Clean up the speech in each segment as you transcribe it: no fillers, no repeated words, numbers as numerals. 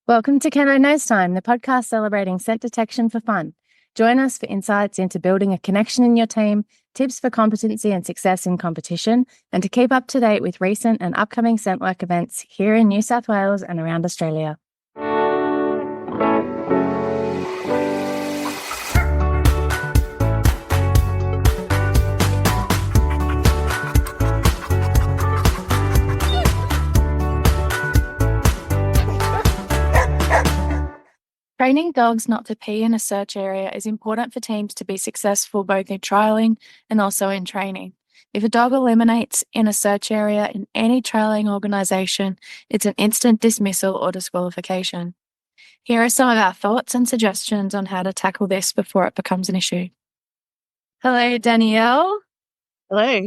Welcome to Can I Nose Time, the podcast celebrating scent detection for fun. Join us for insights into building a connection in your team, tips for competency and success in competition, and to keep up to date with recent and upcoming scent work events here in New South Wales and around Australia. Training dogs not to pee in a search area is important for teams to be successful both in trialling and also in training. If a dog eliminates in a search area in any trialling organisation, it's an instant dismissal or disqualification. Here are some of our thoughts and suggestions on how to tackle this before it becomes an issue. Hello, Danielle. Hello.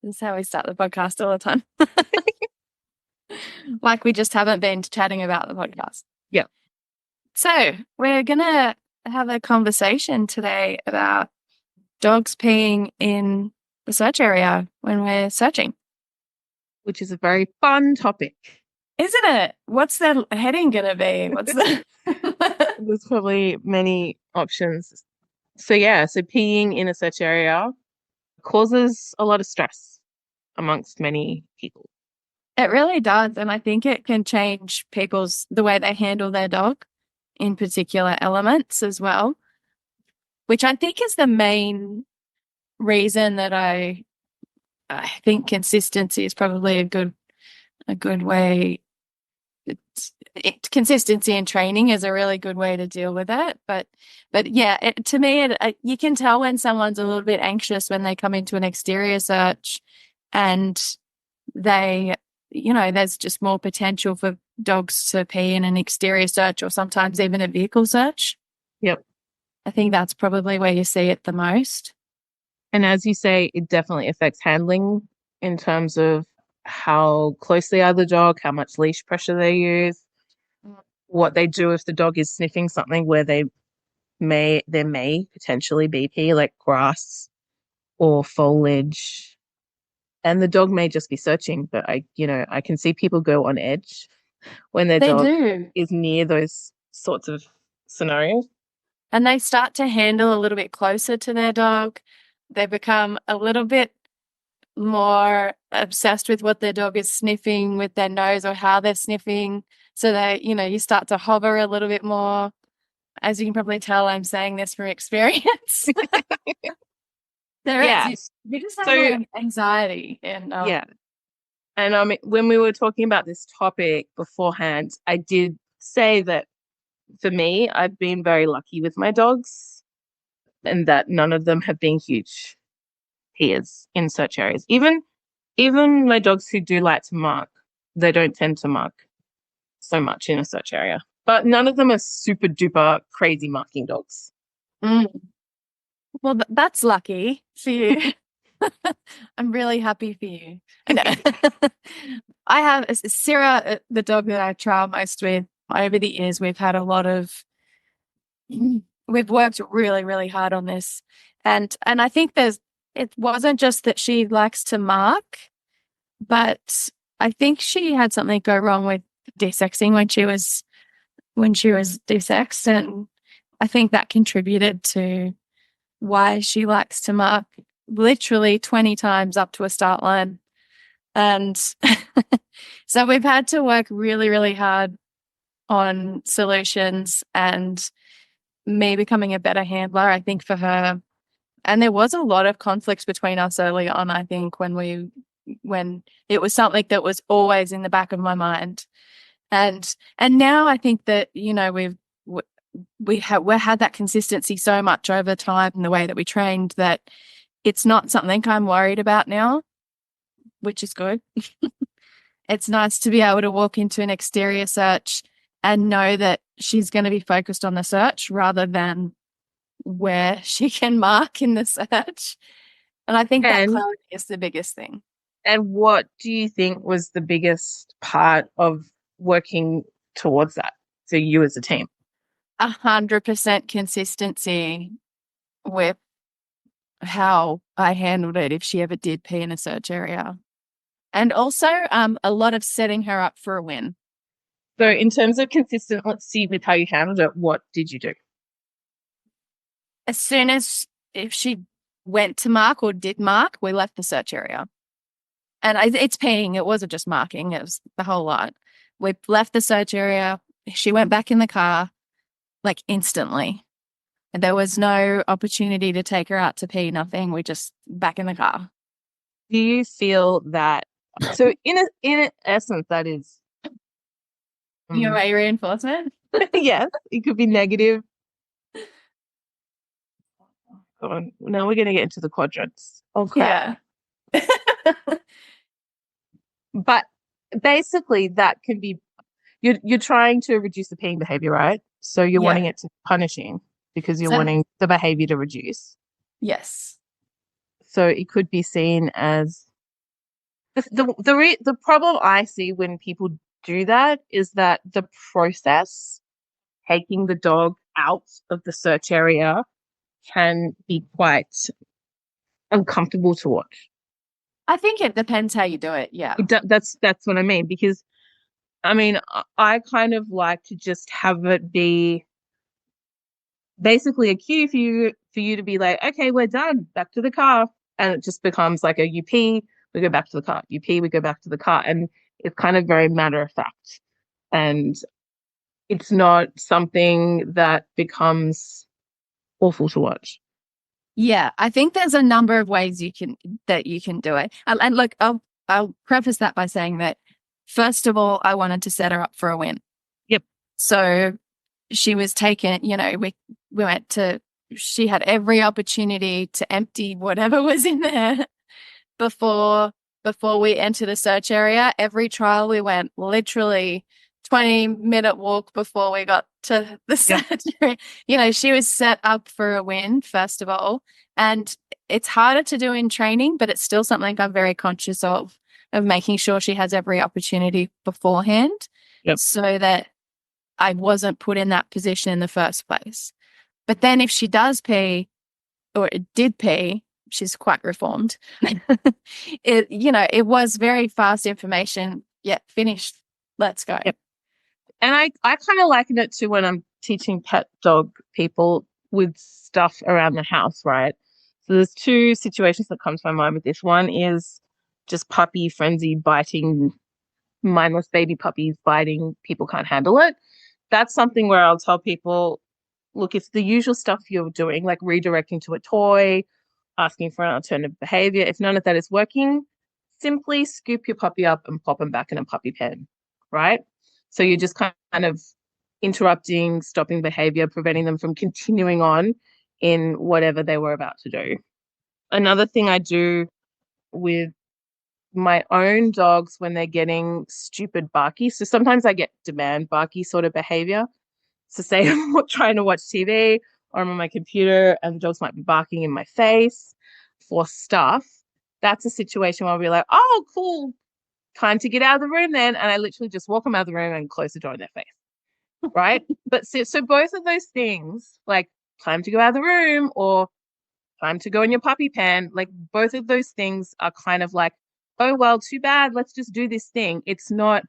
This is how we start the podcast all the time. Like we just haven't been chatting about the podcast. Yeah. So we're going to have a conversation today about dogs peeing in the search area when we're searching. Which is a very fun topic. Isn't it? What's the heading going to be? There's probably many options. So peeing in a search area causes a lot of stress amongst many people. It really does. And I think it can change the way they handle their dog in particular elements as well, which I think is the main reason that I think consistency is probably a good way. Consistency in training is a really good way to deal with it. But yeah, to me, you can tell when someone's a little bit anxious when they come into an exterior search and there's just more potential for dogs to pee in an exterior search or sometimes even a vehicle search. Yep. I think that's probably where you see it the most. And as you say, it definitely affects handling in terms of how close they are to the dog, how much leash pressure they use, what they do if the dog is sniffing something where there may potentially be pee, like grass or foliage. And the dog may just be searching, but I can see people go on edge when their dog is near those sorts of scenarios. And they start to handle a little bit closer to their dog. They become a little bit more obsessed with what their dog is sniffing with their nose or how they're sniffing. So you start to hover a little bit more. As you can probably tell, I'm saying this from experience. You just have more anxiety. And And when we were talking about this topic beforehand, I did say that for me, I've been very lucky with my dogs and that none of them have been huge peers in search areas. Even my dogs who do like to mark, they don't tend to mark so much in a search area. But none of them are super duper crazy marking dogs. Well, that's lucky for you. I'm really happy for you. I have Sarah, the dog that I trial most with. Over the years, we've worked really, really hard on this. And I think it wasn't just that she likes to mark, but I think she had something go wrong with desexing when she was desexed. And I think that contributed to why she likes to mark literally 20 times up to a start line. And so we've had to work really, really hard on solutions and me becoming a better handler, I think, for her. And there was a lot of conflicts between us early on, I think, when it was something that was always in the back of my mind. And now I think that, we've had that consistency so much over time in the way that we trained that it's not something I'm worried about now, which is good. It's nice to be able to walk into an exterior search and know that she's going to be focused on the search rather than where she can mark in the search. And I think that clarity is the biggest thing. And what do you think was the biggest part of working towards that for you as a team? 100% consistency with how I handled it if she ever did pee in a search area. And also a lot of setting her up for a win. So in terms of consistency with how you handled it, what did you do? As soon as if she went to mark or did mark, we left the search area. And it's peeing. It wasn't just marking. It was the whole lot. We left the search area. She went back in the car like instantly. And there was no opportunity to take her out to pee, nothing. We just back in the car. Do you feel that? So in essence, that is Your way reinforcement? yes, it could be negative. Now we're going to get into the quadrants. Oh crap! Yeah. But basically, that can be you're trying to reduce the peeing behavior, right? So you're wanting it to be punishing because you're wanting the behavior to reduce. Yes. So it could be seen as the problem I see when people do that is that the process taking the dog out of the search area can be quite uncomfortable to watch. I think it depends how you do it. Yeah. That's what I mean, because I mean, I kind of like to just have it be basically a cue for you to be like, okay, we're done, back to the car, and it just becomes like a you pee, we go back to the car, you pee, we go back to the car, and it's kind of very matter of fact, and it's not something that becomes awful to watch. Yeah, I think there's a number of ways you can do it. And look, I'll preface that by saying that first of all, I wanted to set her up for a win. Yep. So she was taken, we went to, she had every opportunity to empty whatever was in there before we entered the search area. Every trial we went literally 20-minute walk before we got to the search area. She was set up for a win, first of all. And it's harder to do in training, but it's still something I'm very conscious of making sure she has every opportunity beforehand so that I wasn't put in that position in the first place. But then if she does pee or it did pee, she's quite reformed. It was very fast information. Yeah, finished. Let's go. Yep. And I kind of liken it to when I'm teaching pet dog people with stuff around the house, right? So there's two situations that come to my mind with this. One is just puppy frenzy biting, mindless baby puppies biting, people can't handle it. That's something where I'll tell people, look, it's the usual stuff you're doing, like redirecting to a toy, asking for an alternative behavior. If none of that is working, simply scoop your puppy up and pop them back in a puppy pen, right? So you're just kind of interrupting, stopping behavior, preventing them from continuing on in whatever they were about to do. Another thing I do with my own dogs when they're getting stupid barky, so sometimes I get demand barky sort of behavior. So say I'm trying to watch TV or I'm on my computer and the dogs might be barking in my face for stuff. That's a situation where I'll be like, oh, cool, time to get out of the room then. And I literally just walk them out of the room and close the door in their face. Right? But so both of those things, like time to go out of the room or time to go in your puppy pen, like both of those things are kind of like, oh, well, too bad. Let's just do this thing. It's not,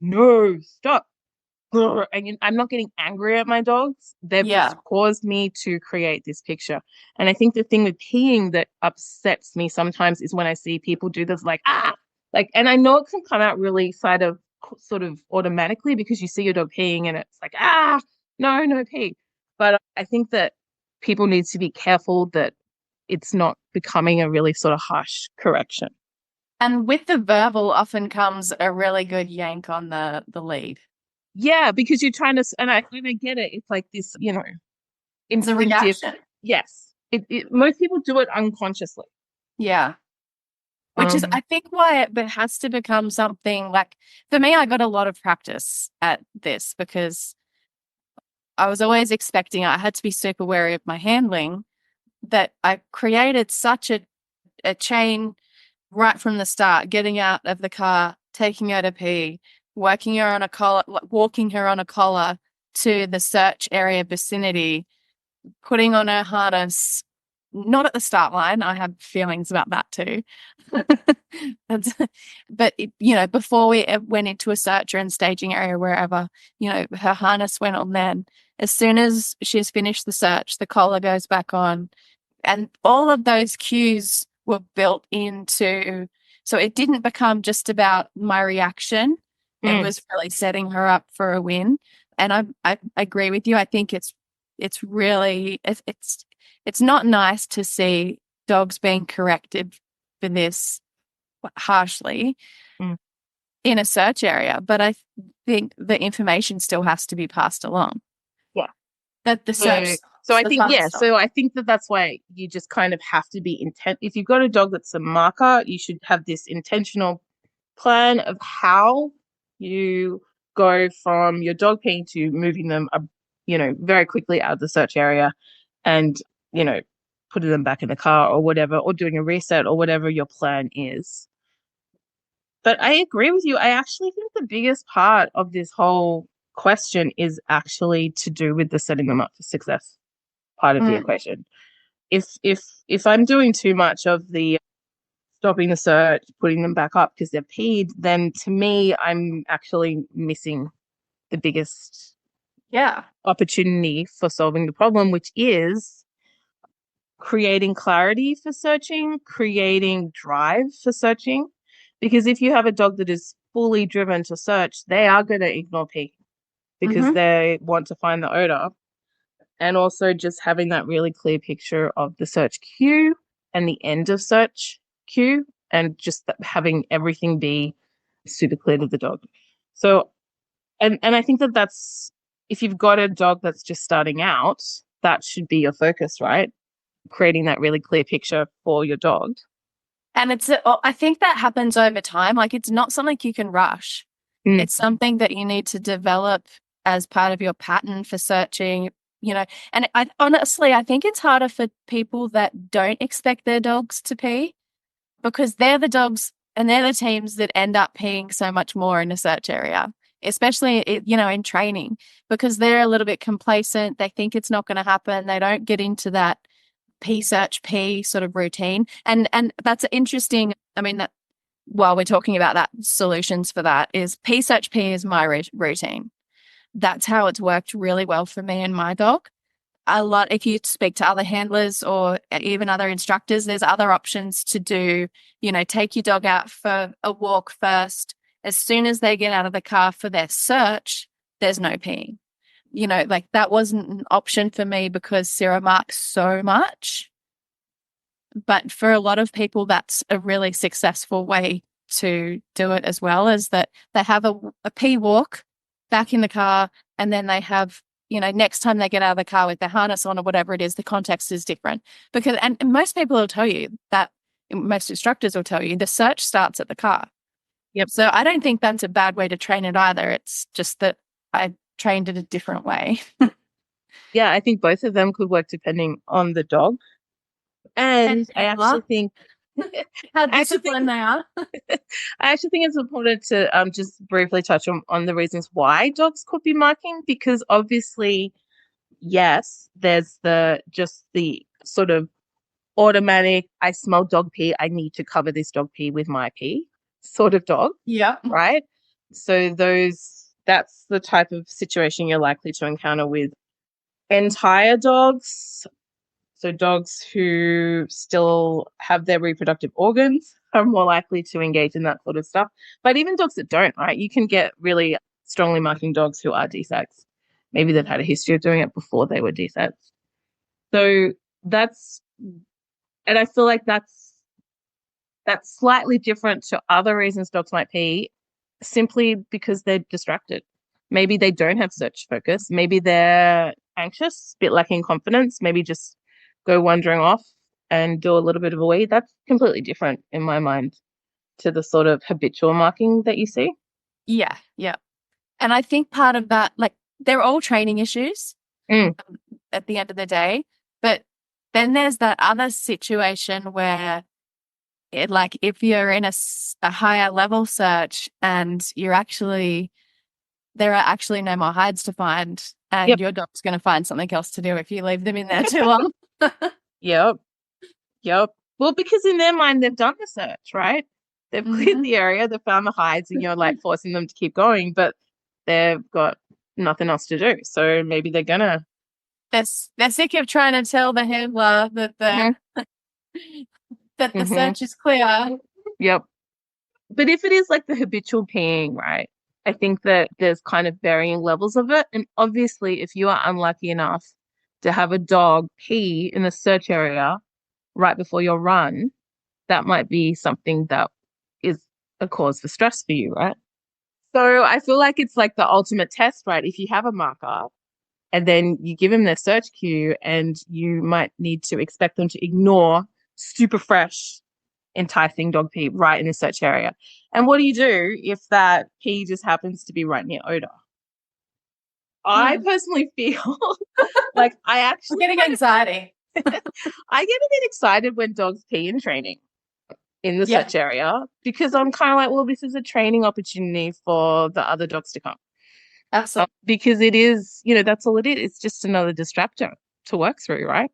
no, stop. And I'm not getting angry at my dogs. They've just caused me to create this picture. And I think the thing with peeing that upsets me sometimes is when I see people do this and I know it can come out really sort of automatically because you see your dog peeing and it's like, no pee. But I think that people need to be careful that it's not becoming a really sort of harsh correction. And with the verbal often comes a really good yank on the lead. Yeah, because you're trying to, and I get it. It's like this, it's a reaction. Yes, most people do it unconsciously. Yeah, which is, I think, why it has to become something like, for me, I got a lot of practice at this because I was always expecting, I had to be super wary of my handling, that I created such a chain right from the start, getting out of the car, taking her to pee, walking her on a collar to the search area vicinity, putting on her harness, not at the start line. I have feelings about that too. But, before we went into a search or in staging area, wherever, her harness went on then. As soon as she's finished the search, the collar goes back on. And all of those cues were built into, so it didn't become just about my reaction. It was really setting her up for a win. And I agree with you. I think it's really, it's not nice to see dogs being corrected for this harshly in a search area, but I think the information still has to be passed along. Yeah. That the search. So I think, so I think that's why you just kind of have to be intent. If you've got a dog that's a marker, you should have this intentional plan of how you go from your dog peeing to moving them, very quickly out of the search area and, putting them back in the car or whatever, or doing a reset or whatever your plan is. But I agree with you. I actually think the biggest part of this whole question is actually to do with the setting them up for success part of the equation. If I'm doing too much of the stopping the search, putting them back up because they're peed, then to me, I'm actually missing the biggest opportunity for solving the problem, which is creating clarity for searching, creating drive for searching. Because if you have a dog that is fully driven to search, they are going to ignore pee because they want to find the odor. And also just having that really clear picture of the search cue and the end of search cue, and just having everything be super clear to the dog. So, and I think that's, if you've got a dog that's just starting out, that should be your focus, right? Creating that really clear picture for your dog. And I think that happens over time. Like, it's not something you can rush. It's something that you need to develop as part of your pattern for searching, and I think it's harder for people that don't expect their dogs to pee, because they're the dogs and they're the teams that end up peeing so much more in a search area, especially, in training, because they're a little bit complacent. They think it's not going to happen. They don't get into that search sort of routine. And that's interesting. I mean, that while we're talking about that, solutions for that is search is my routine. That's how it's worked really well for me and my dog. A lot, if you speak to other handlers or even other instructors, there's other options to do, take your dog out for a walk first. As soon as they get out of the car for their search, there's no peeing. Like, that wasn't an option for me because Sarah marks so much. But for a lot of people, that's a really successful way to do it as well, is that they have a pee walk back in the car, and then they have, next time they get out of the car with their harness on or whatever it is, the context is different. Because, and most people will tell you that, most instructors will tell you the search starts at the car. Yep. So I don't think that's a bad way to train it either. It's just that I trained it a different way. Yeah, I think both of them could work depending on the dog. And I actually think how disciplined they are. I actually think it's important to just briefly touch on the reasons why dogs could be marking, because obviously, yes, there's the sort of automatic, I smell dog pee, I need to cover this dog pee with my pee sort of dog. Yeah. Right? So that's the type of situation you're likely to encounter with entire dogs. So dogs who still have their reproductive organs are more likely to engage in that sort of stuff. But even dogs that don't, right? You can get really strongly marking dogs who are DSACs. Maybe they've had a history of doing it before they were DSACs. So and I feel like that's slightly different to other reasons dogs might pee, simply because they're distracted. Maybe they don't have search focus. Maybe they're anxious, a bit lacking confidence, maybe just go wandering off and do a little bit of a wee. That's completely different in my mind to the sort of habitual marking that you see. Yeah, yeah. And I think part of that, like, they're all training issues at the end of the day. But then there's that other situation where, if you're in a higher level search and there are actually no more hides to find, and your dog's going to find something else to do if you leave them in there too long. Yep. Yep. Well, because in their mind, they've done the search, right? They've cleared the area, they've found the hides, and you're like forcing them to keep going, but they've got nothing else to do. So maybe they're gonna. They're sick of trying to tell the handler that the search is clear. Yep. But if it is like the habitual peeing, right? I think that there's kind of varying levels of it. And obviously, if you are unlucky enough to have a dog pee in the search area right before your run, that might be something that is a cause for stress for you, right? So I feel like it's like the ultimate test, right? If you have a marker and then you give them their search cue and you might need to expect them to ignore super fresh, enticing dog pee right in the search area. And what do you do if that pee just happens to be right near odor? I personally feel like I'm getting anxiety. I get a bit excited when dogs pee in training in the search area because I'm kind of like, well, this is a training opportunity for the other dogs to come. Absolutely. Because it is, that's all it is. It's just another distractor to work through, right?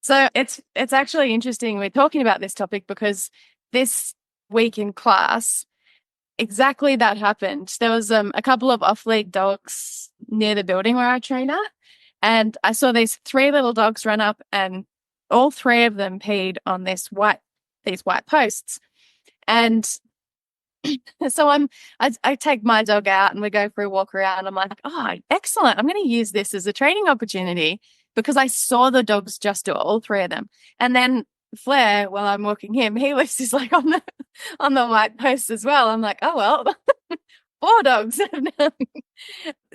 So it's actually interesting we're talking about this topic because this week in class, exactly that happened. There was a couple of off-lead dogs near the building where I train at, and I saw these 3 little dogs run up, and all 3 of them peed on these white posts. And so I take my dog out and we go for a walk around. I'm like, oh, excellent. I'm going to use this as a training opportunity because I saw the dogs just do it, all 3 of them. And then Flair, while I'm walking him, he was just like on the white post as well. I'm like, oh, well, 4 dogs.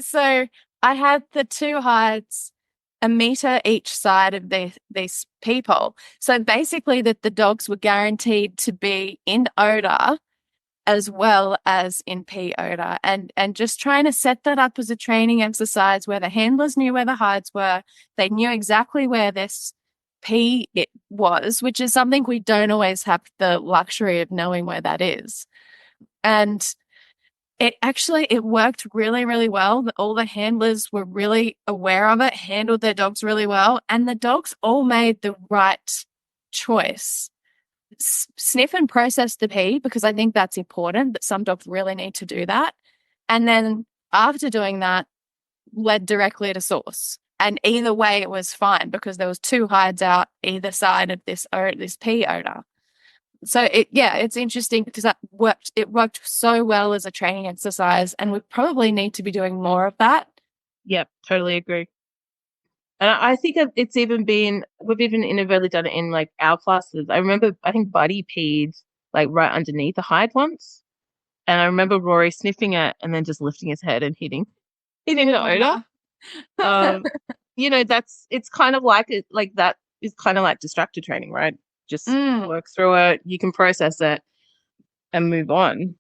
So I had the 2 hides a meter each side of these people. So basically that the dogs were guaranteed to be in odor as well as in pee odor, and just trying to set that up as a training exercise where the handlers knew where the hides were. They knew exactly where this pee it was, which is something we don't always have the luxury of knowing where that is. And it worked really, really well. All the handlers were really aware of it, handled their dogs really well, and the dogs all made the right choice. Sniff and process the pee because I think that's important, that some dogs really need to do that. And then after doing that, led directly to source. And either way, it was fine because there was 2 hides out either side of this pee odor. So it's interesting because it worked so well as a training exercise, and we probably need to be doing more of that. Yep, totally agree. And I think we've even inadvertently done it in like our classes. I remember, I think Buddy peed like right underneath the hide once. And I remember Rory sniffing it and then just lifting his head and hitting the odor. It's kind of like that is kind of like distractor training, right? Just work through it. You can process it and move on.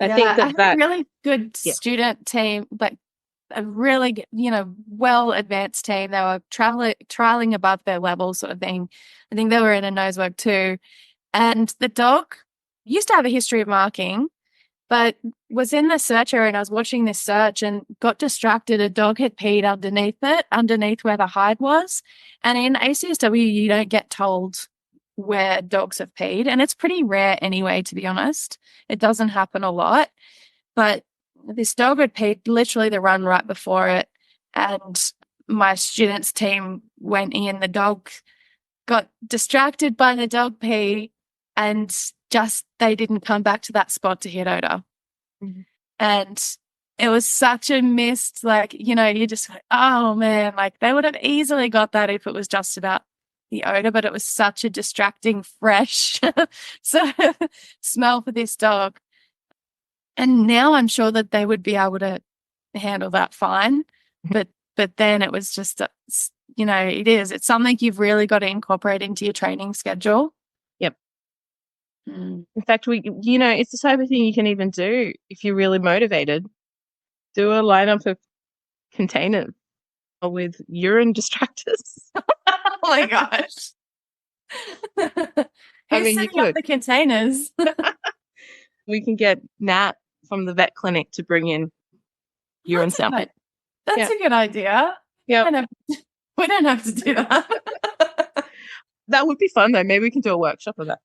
I think I had a really good student team, like a really, well advanced team. They were trialing above their level sort of thing. I think they were in a nosework too. And the dog used to have a history of marking, but was in the search area, and I was watching this search and got distracted. A dog had peed underneath where the hide was. And in ACSW, you don't get told where dogs have peed. And it's pretty rare anyway, to be honest. It doesn't happen a lot. But this dog had peed literally the run right before it. And my students' team went in. The dog got distracted by the dog pee, and they didn't come back to that spot to hit odor. Mm-hmm. And it was such a missed, you're just like, oh man, like they would have easily got that if it was just about the odor, but it was such a distracting, fresh smell for this dog. And now I'm sure that they would be able to handle that fine. But then it was just, it's something you've really got to incorporate into your training schedule. Yep. In fact, it's the type of thing you can even do if you're really motivated. Do a lineup of containers with urine distractors. Oh my gosh. Who's setting up the containers? We can get Nat from the vet clinic to bring in urine sample. That's a good idea. Yeah. We don't have to do that. That would be fun though. Maybe we can do a workshop of that.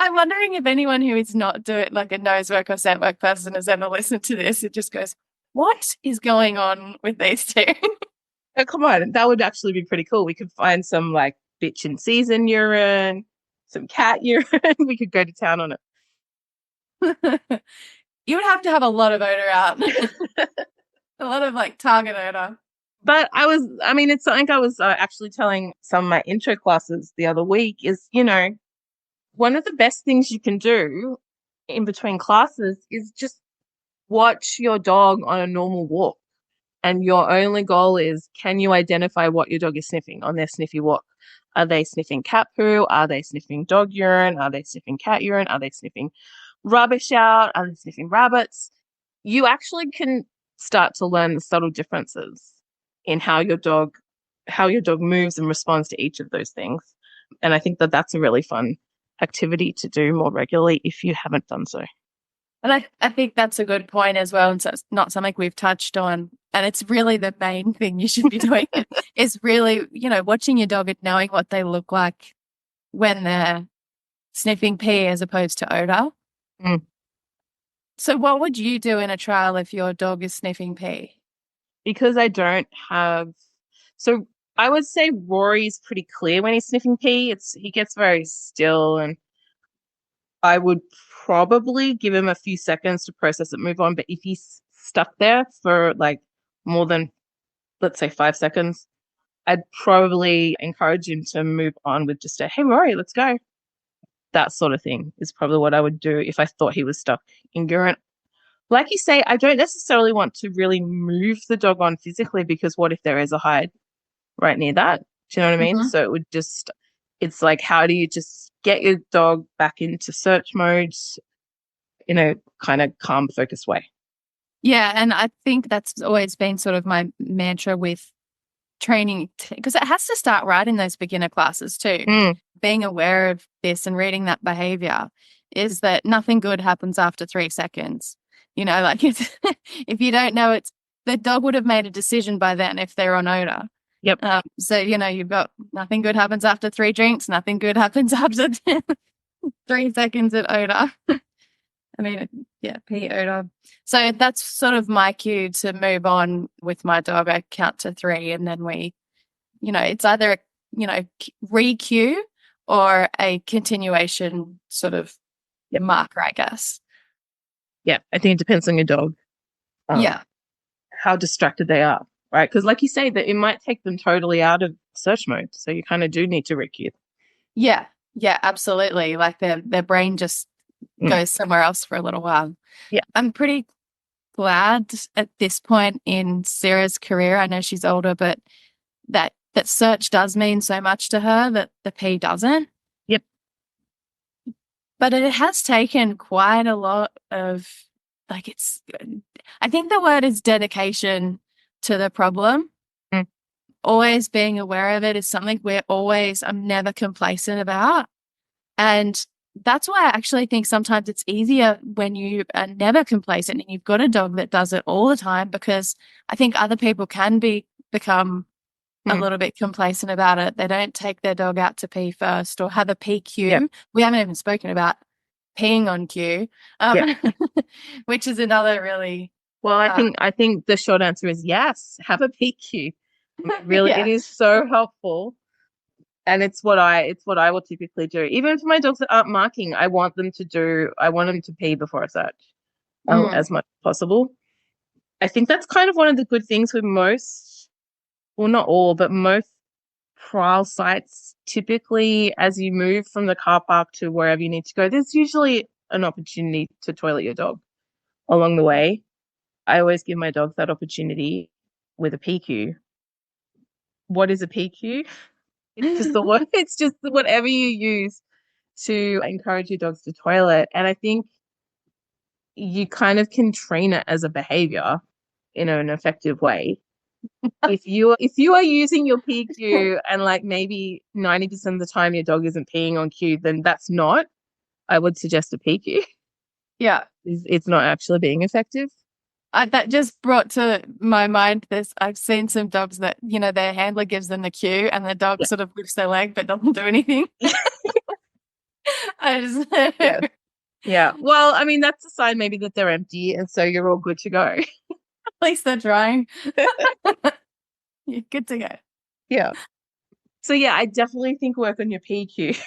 I'm wondering if anyone who is not doing like a nosework or scent work person has ever listened to this. It just goes, what is going on with these two? Oh, come on. That would actually be pretty cool. We could find some like bitch in season urine, some cat urine. We could go to town on it. You would have to have a lot of odor out. A lot of like target odor. But it's something I was actually telling some of my intro classes the other week is, one of the best things you can do in between classes is just watch your dog on a normal walk. And your only goal is, can you identify what your dog is sniffing on their sniffy walk? Are they sniffing cat poo? Are they sniffing dog urine? Are they sniffing cat urine? Are they sniffing rubbish out? Are they sniffing rabbits? You actually can start to learn the subtle differences in how your dog moves and responds to each of those things. And I think that that's a really fun activity to do more regularly if you haven't done so. And I think that's a good point as well. And so it's not something we've touched on. And it's really the main thing you should be doing is really, watching your dog and knowing what they look like when they're sniffing pee as opposed to odor. Mm. So what would you do in a trial if your dog is sniffing pee? Because I don't have... So I would say Rory's pretty clear when he's sniffing pee. He gets very still, and I would probably give him a few seconds to process it, move on. But if he's stuck there for like more than, let's say, 5 seconds, I'd probably encourage him to move on with just a, hey, Rory, let's go. That sort of thing is probably what I would do if I thought he was stuck in urine. Like you say, I don't necessarily want to really move the dog on physically, because what if there is a hide right near that? Do you know what I mean? Mm-hmm. So it's like, how do you just get your dog back into search mode in a kind of calm, focused way? Yeah, and I think that's always been sort of my mantra with training, because it has to start right in those beginner classes too. Being aware of this and reading that behavior is that nothing good happens after 3 seconds. Like if you don't know, the dog would have made a decision by then if they're on odor. Yep. So, you've got nothing good happens after 3 drinks, nothing good happens after 3 seconds of odor. Pee odor. So that's sort of my cue to move on with my dog. I count to 3 and then we, it's either, re-cue or a continuation sort of marker, I guess. Yeah, I think it depends on your dog. How distracted they are, right? Because like you say, that it might take them totally out of search mode. So you kind of do need to re-cue. Yeah, absolutely. Like their brain just goes somewhere else for a little while. Yeah. I'm pretty glad at this point in Sarah's career, I know she's older, but that search does mean so much to her that the P doesn't. Yep. But it has taken quite a lot of, I think the word is dedication to the problem. Always being aware of it is something I'm never complacent about. And that's why I actually think sometimes it's easier when you are never complacent and you've got a dog that does it all the time, because I think other people can become a little bit complacent about it. They don't take their dog out to pee first or have a pee cue. Yep. We haven't even spoken about peeing on cue, which is another really... Well, I think the short answer is yes, have a pee cue. Really, it is so helpful. And it's what I will typically do. Even for my dogs that aren't marking, I want them to pee before I search as much as possible. I think that's kind of one of the good things with most, well, not all, but most trial sites. Typically, as you move from the car park to wherever you need to go, there's usually an opportunity to toilet your dog along the way. I always give my dogs that opportunity with a PQ. What is a PQ? It's just whatever you use to encourage your dogs to toilet. And I think you kind of can train it as a behavior in an effective way. If you are using your PQ and like maybe 90% of the time your dog isn't peeing on cue, then I would suggest a PQ. Yeah. It's not actually being effective. That just brought to my mind this. I've seen some dogs that, their handler gives them the cue and the dog sort of lifts their leg but doesn't do anything. I just Yeah. Well, I mean, that's a sign maybe that they're empty, and so you're all good to go. At least they're trying. You're good to go. Yeah. So yeah, I definitely think work on your PQ.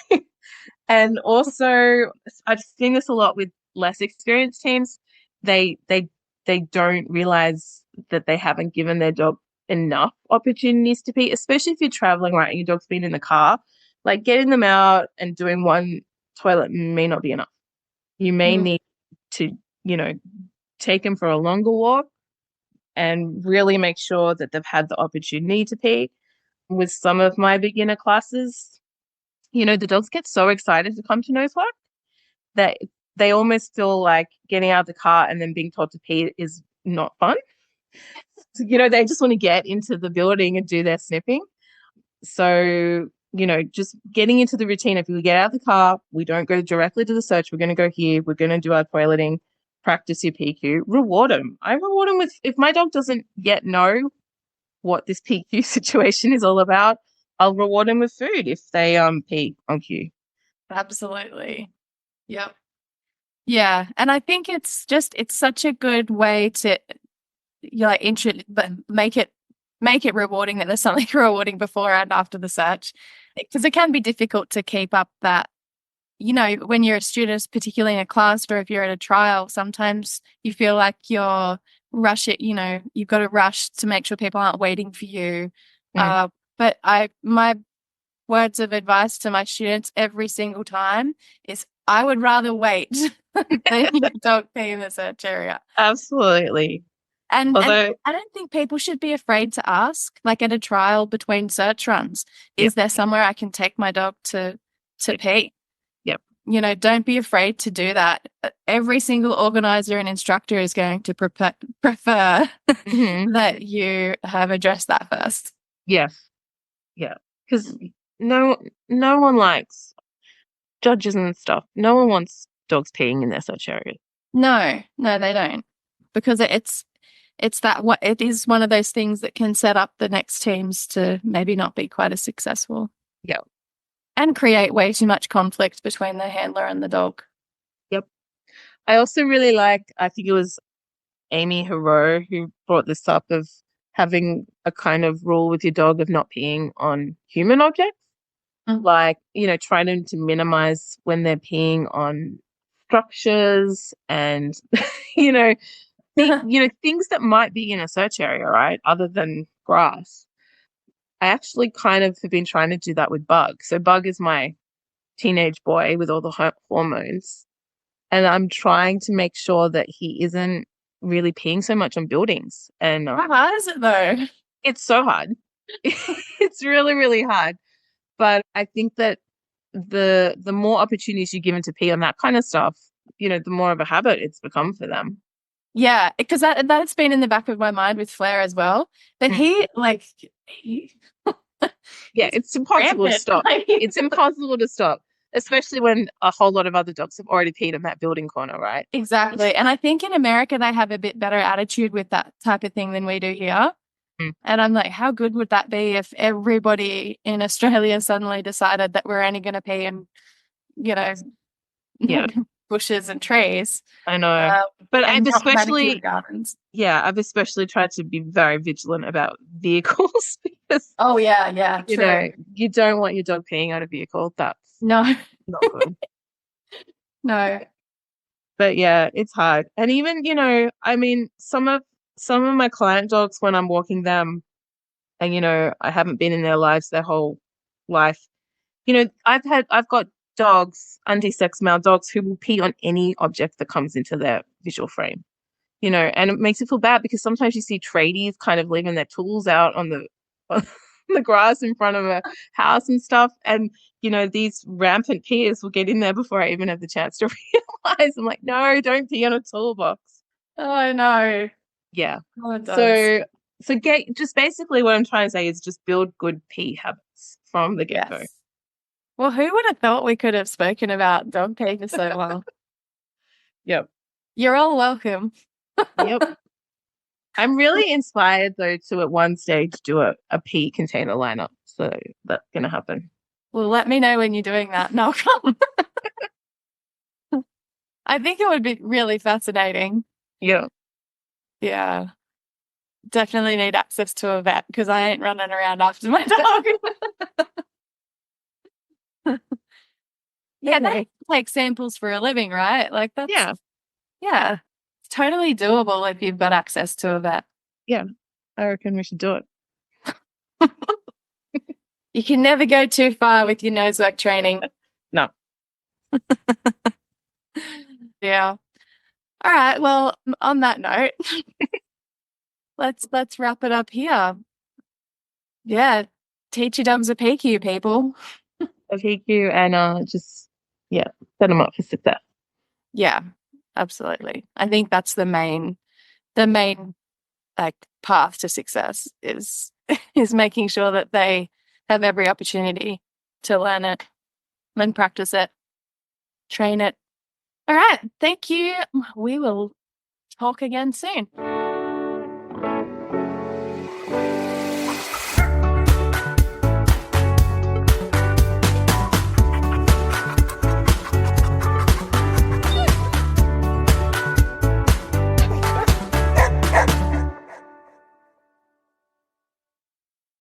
And also I've seen this a lot with less experienced teams. They don't realize that they haven't given their dog enough opportunities to pee, especially if you're traveling, right, and your dog's been in the car. Like getting them out and doing one toilet may not be enough. You may need to, take them for a longer walk and really make sure that they've had the opportunity to pee. With some of my beginner classes, the dogs get so excited to come to nosework that they almost feel like getting out of the car and then being told to pee is not fun. So, they just want to get into the building and do their sniffing. So, just getting into the routine. If we get out of the car, we don't go directly to the search. We're going to go here. We're going to do our toileting, practice your PQ, reward them. I reward them with, if my dog doesn't yet know what this PQ situation is all about, I'll reward them with food if they pee on cue. Absolutely. Yep. Yeah, and I think it's such a good way to but make it rewarding that there's something rewarding before and after the search, because it can be difficult to keep up that, when you're a student, particularly in a class, or if you're at a trial, sometimes you feel like you're rushing, you've got to rush to make sure people aren't waiting for you. But my words of advice to my students every single time is, I would rather wait than your dog pee in the search area. Absolutely. And I don't think people should be afraid to ask, like at a trial between search runs, is there somewhere I can take my dog to pee? Yep. Don't be afraid to do that. Every single organizer and instructor is going to prefer that you have addressed that first. Yes. Yeah. Because no one likes judges and stuff. No one wants dogs peeing in their search area. No, they don't, because it is one of those things that can set up the next teams to maybe not be quite as successful. Yeah. And create way too much conflict between the handler and the dog. Yep. I also really like, I think it was Amy Hero who brought this up, of having a kind of rule with your dog of not peeing on human objects. Like, trying to minimize when they're peeing on structures and, things that might be in a search area, right, other than grass. I actually kind of have been trying to do that with Bug. So Bug is my teenage boy with all the hormones, and I'm trying to make sure that he isn't really peeing so much on buildings. And how hard is it though? It's so hard. It's really, really hard. But I think that the more opportunities you give them to pee on that kind of stuff, the more of a habit it's become for them. Yeah, because that's been in the back of my mind with Flair as well. But yeah, it's impossible to stop. It's impossible to stop, especially when a whole lot of other dogs have already peed in that building corner, right? Exactly. And I think in America they have a bit better attitude with that type of thing than we do here. And I'm like, how good would that be if everybody in Australia suddenly decided that we're only going to pee in, bushes and trees? I know. But I've especially gardens. Yeah, I've especially tried to be very vigilant about vehicles because true. You don't want your dog peeing on a vehicle. That's not good. No. But yeah, it's hard. And even, I mean, some of my client dogs, when I'm walking them and, I haven't been in their lives their whole life, I've got dogs, anti-sex male dogs, who will pee on any object that comes into their visual frame, and it makes me feel bad because sometimes you see tradies kind of leaving their tools out on the grass in front of a house and stuff. And, these rampant peers will get in there before I even have the chance to realize. I'm like, no, don't pee on a toolbox. Oh, I know. Yeah. Oh, it does. So just basically what I'm trying to say is just build good pee habits from the get-go. Yes. Well, who would have thought we could have spoken about dog pee for so long? Yep. You're all welcome. Yep. I'm really inspired though to at one stage do a pea container lineup. So that's gonna happen. Well, let me know when you're doing that and I'll come. I think it would be really fascinating. Yeah. Yeah. Definitely need access to a vet because I ain't running around after my dog. Yeah, they take samples for a living, right? Like that's yeah. It's totally doable if you've got access to a vet. Yeah. I reckon we should do it. You can never go too far with your nosework training. No. Yeah. All right. Well, on that note, let's wrap it up here. Yeah. Teach your dogs a PQ, people. A PQ and just set them up for success. Yeah, absolutely. I think that's the main like path to success is making sure that they have every opportunity to learn it, then practice it, train it. All right. Thank you. We will talk again soon.